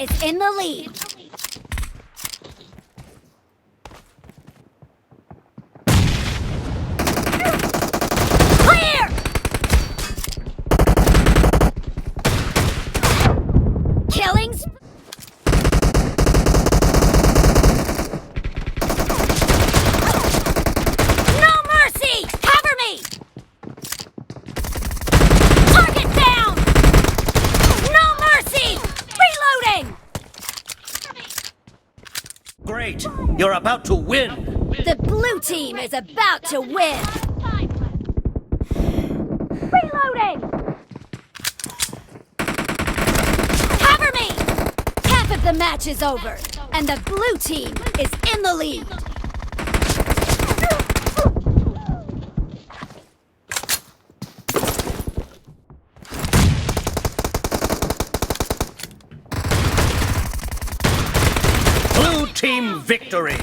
is in the lead. Clear! Killings. No mercy! Cover me! Target down! No mercy! Reloading! Great! You're about to win! The blue team is about to win! Reloading! Cover me! Half of the match is over, and the blue team is in the lead. Blue team victory!